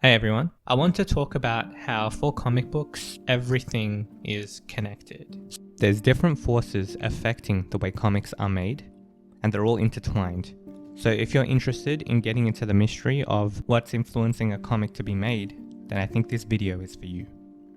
Hey everyone, I want to talk about how for comic books, everything is connected. There's different forces affecting the way comics are made, and they're all intertwined. So if you're interested in getting into the mystery of what's influencing a comic to be made, then I think this video is for you.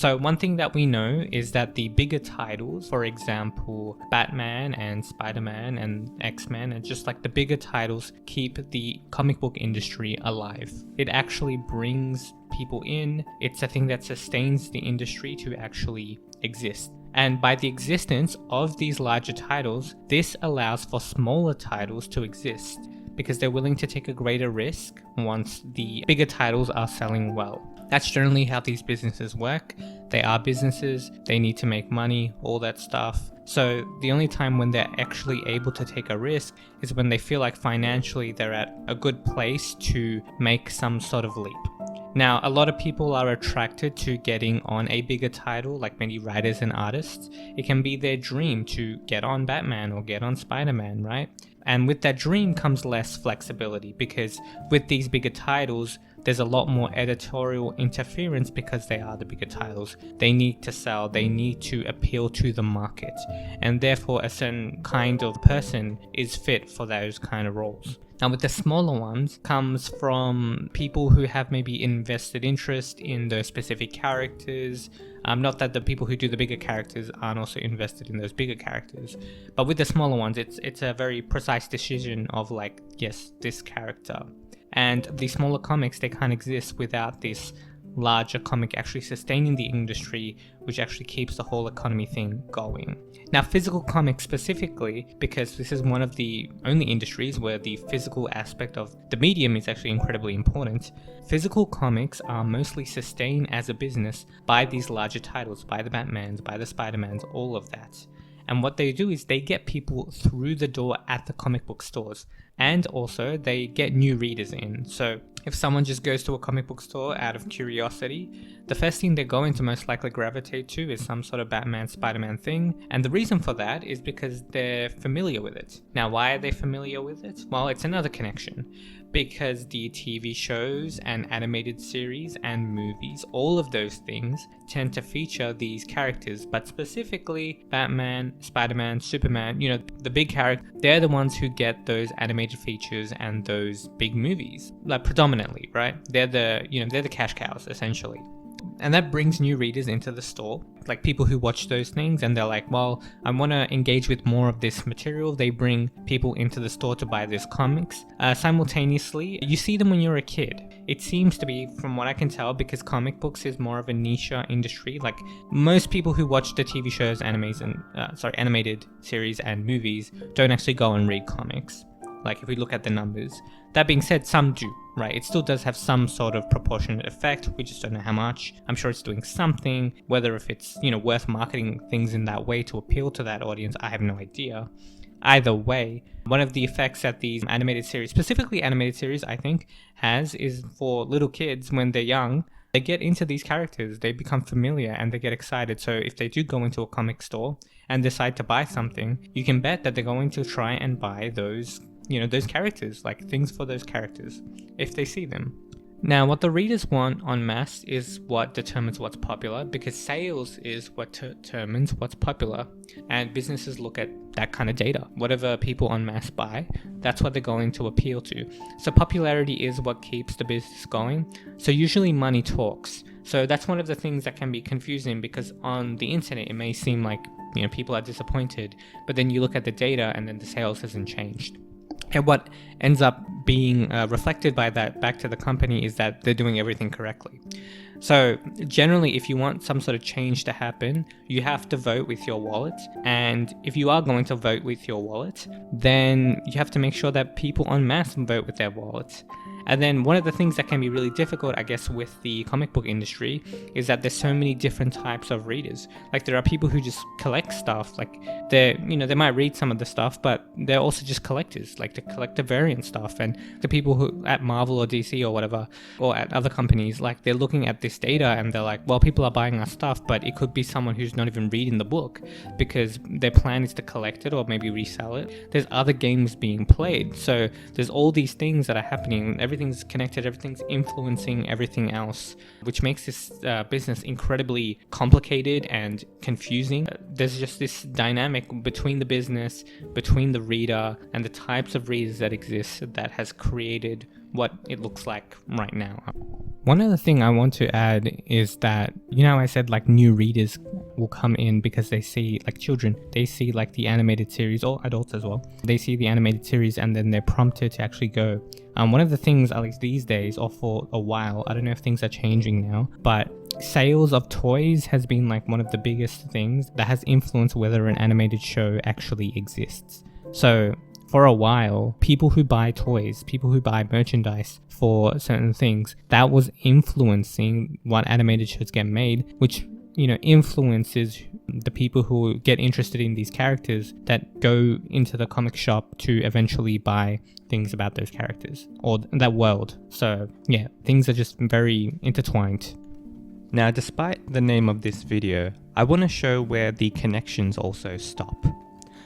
So one thing that we know is that the bigger titles, for example, Batman and Spider-Man and X-Men, and just like the bigger titles keep the comic book industry alive. It actually brings people in. It's a thing that sustains the industry to actually exist. And by the existence of these larger titles, this allows for smaller titles to exist because they're willing to take a greater risk once the bigger titles are selling well. That's generally how these businesses work. They are businesses, they need to make money, all that stuff. So the only time when they're actually able to take a risk is when they feel like financially they're at a good place to make some sort of leap. Now, a lot of people are attracted to getting on a bigger title, like many writers and artists. It can be their dream to get on Batman or get on Spider-Man, right? And with that dream comes less flexibility because with these bigger titles, there's a lot more editorial interference because they are the bigger titles. They need to sell, they need to appeal to the market, and therefore a certain kind of person is fit for those kind of roles. Now with the smaller ones comes from people who have maybe invested interest in those specific characters. Not that the people who do the bigger characters aren't also invested in those bigger characters, but with the smaller ones, it's a very precise decision of like, yes, this character. And the smaller comics, they can't exist without this larger comic actually sustaining the industry, which actually keeps the whole economy thing going. Now, physical comics specifically, because this is one of the only industries where the physical aspect of the medium is actually incredibly important, physical comics are mostly sustained as a business by these larger titles, by the Batmans, by the Spider-Mans, all of that. And what they do is they get people through the door at the comic book stores, and also they get new readers in. So if someone just goes to a comic book store out of curiosity, the first thing they're going to most likely gravitate to is some sort of Batman, Spider-Man thing. And the reason for that is because they're familiar with it. Now, why are they familiar with it? Well, it's another connection. Because the TV shows and animated series and movies, all of those things tend to feature these characters, but specifically Batman, Spider-Man, Superman, the big characters, they're the ones who get those animated features and those big movies, like predominantly, right? They're the cash cows essentially. And that brings new readers into the store, like people who watch those things and they're like, well, I want to engage with more of this material. They bring people into the store to buy those comics. Simultaneously, you see them when you're a kid. It seems to be, from what I can tell, because comic books is more of a niche industry. Like most people who watch the TV shows, animated series and movies don't actually go and read comics. Like if we look at the numbers. That being said, some do, right? It still does have some sort of proportionate effect. We just don't know how much. I'm sure it's doing something. Whether if it's, worth marketing things in that way to appeal to that audience, I have no idea. Either way, one of the effects that these animated series, specifically animated series, I think, has is for little kids when they're young, they get into these characters, they become familiar and they get excited. So if they do go into a comic store and decide to buy something, you can bet that they're going to try and buy those characters, like things for those characters, if they see them. Now, what the readers want en masse is what determines what's popular, because sales is what determines what's popular, and businesses look at that kind of data. Whatever people en masse buy, that's what they're going to appeal to. So popularity is what keeps the business going. So usually money talks. So that's one of the things that can be confusing, because on the internet it may seem like people are disappointed, but then you look at the data and then the sales hasn't changed. And what ends up being reflected by that back to the company is that they're doing everything correctly. So generally, if you want some sort of change to happen, you have to vote with your wallet. And if you are going to vote with your wallet, then you have to make sure that people en masse vote with their wallets. And then one of the things that can be really difficult, I guess, with the comic book industry is that there's so many different types of readers. Like there are people who just collect stuff, like they might read some of the stuff, but they're also just collectors, like they collect the variant stuff. And the people who at Marvel or DC or whatever, or at other companies, like they're looking at this this data and they're like, well, people are buying our stuff, but it could be someone who's not even reading the book because their plan is to collect it or maybe resell it. There's other games being played. So there's all these things that are happening. Everything's connected, everything's influencing everything else, which makes this business incredibly complicated and confusing. There's just this dynamic between the business, between the reader, and the types of readers that exist that has created what it looks like right now. One other thing I want to add is that, I said like new readers will come in because they see, like children, they see like the animated series, or adults as well. They see the animated series and then they're prompted to actually go. One of the things, at least these days, or for a while, I don't know if things are changing now, but sales of toys has been like one of the biggest things that has influenced whether an animated show actually exists. So for a while, people who buy toys, people who buy merchandise for certain things, that was influencing what animated shows get made, which, influences the people who get interested in these characters that go into the comic shop to eventually buy things about those characters or that world. So yeah, things are just very intertwined. Now, despite the name of this video, I want to show where the connections also stop.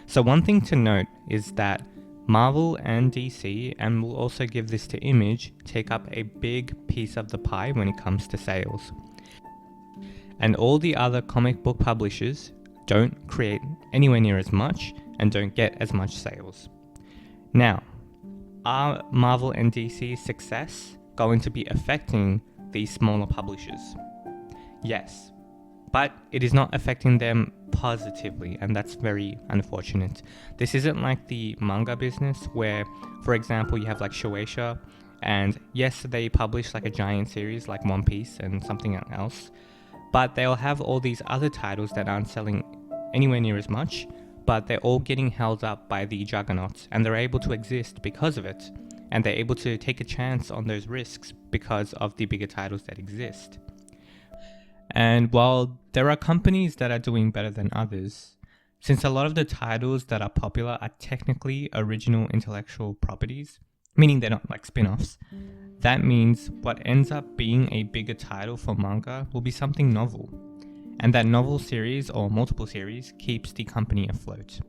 So one thing to note is that Marvel and DC, and we'll also give this to Image, take up a big piece of the pie when it comes to sales. And all the other comic book publishers don't create anywhere near as much and don't get as much sales. Now, are Marvel and DC's success going to be affecting these smaller publishers? Yes, but it is not affecting them positively, and that's very unfortunate. This isn't like the manga business where, for example, you have like Shueisha, and yes, they publish like a giant series like One Piece and something else, but they'll have all these other titles that aren't selling anywhere near as much, but they're all getting held up by the juggernauts, and they're able to exist because of it, and they're able to take a chance on those risks because of the bigger titles that exist. And while there are companies that are doing better than others, since a lot of the titles that are popular are technically original intellectual properties, meaning they're not like spin-offs, that means what ends up being a bigger title for manga will be something novel. And that novel series or multiple series keeps the company afloat.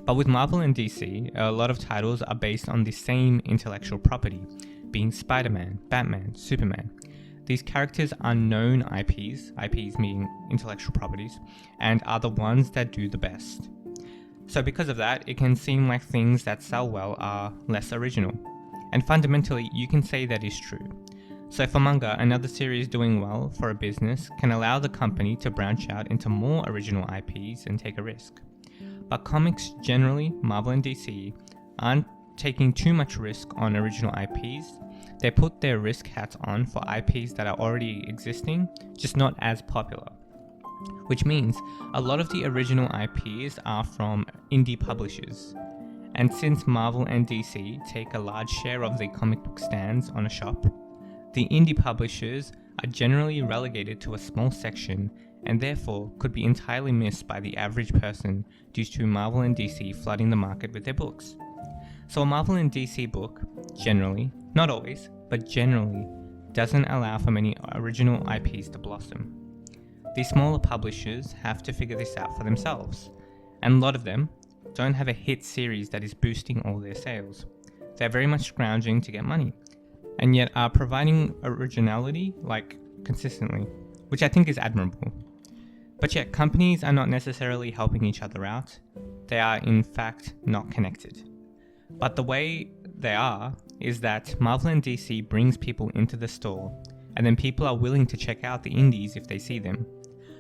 But with Marvel and DC, a lot of titles are based on the same intellectual property, being Spider-Man, Batman, Superman. These characters are known IPs meaning intellectual properties, and are the ones that do the best. So because of that, it can seem like things that sell well are less original. And fundamentally, you can say that is true. So for manga, another series doing well for a business can allow the company to branch out into more original IPs and take a risk. But comics generally, Marvel and DC, aren't taking too much risk on original IPs. They put their risk hats on for IPs that are already existing, just not as popular. Which means a lot of the original IPs are from indie publishers. And since Marvel and DC take a large share of the comic book stands on a shop, the indie publishers are generally relegated to a small section and therefore could be entirely missed by the average person due to Marvel and DC flooding the market with their books. So a Marvel and DC book, generally, not always, but generally, doesn't allow for many original IPs to blossom. These smaller publishers have to figure this out for themselves, and a lot of them don't have a hit series that is boosting all their sales. They're very much scrounging to get money, and yet are providing originality consistently, which I think is admirable. But yet, companies are not necessarily helping each other out. They are in fact not connected. But the way they are is that Marvel and DC brings people into the store, and then people are willing to check out the indies if they see them.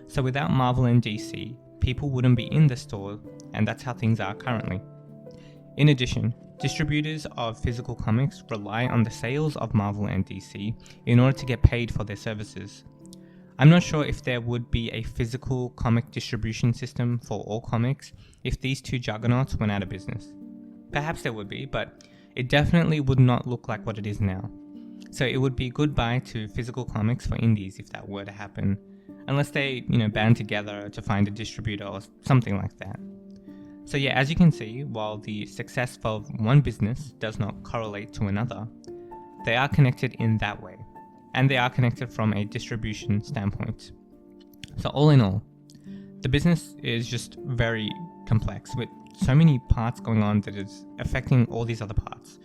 So without Marvel and DC, people wouldn't be in the store, and that's how things are currently. In addition, distributors of physical comics rely on the sales of Marvel and DC in order to get paid for their services. I'm not sure if there would be a physical comic distribution system for all comics if these two juggernauts went out of business. Perhaps there would be, but it definitely would not look like what it is now. So it would be goodbye to physical comics for indies if that were to happen, unless they, band together to find a distributor or something like that. So yeah, as you can see, while the success of one business does not correlate to another, they are connected in that way. and they are connected from a distribution standpoint. So all in all, the business is just very complex with so many parts going on that is affecting all these other parts.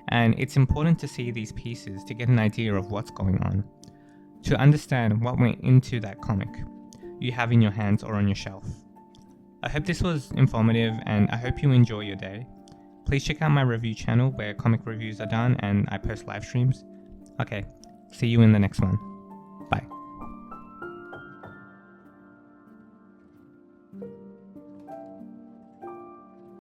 And it's important to see these pieces to get an idea of what's going on, to understand what went into that comic you have in your hands or on your shelf. I hope this was informative and I hope you enjoy your day. Please check out my review channel where comic reviews are done and I post live streams. Okay, see you in the next one. Bye.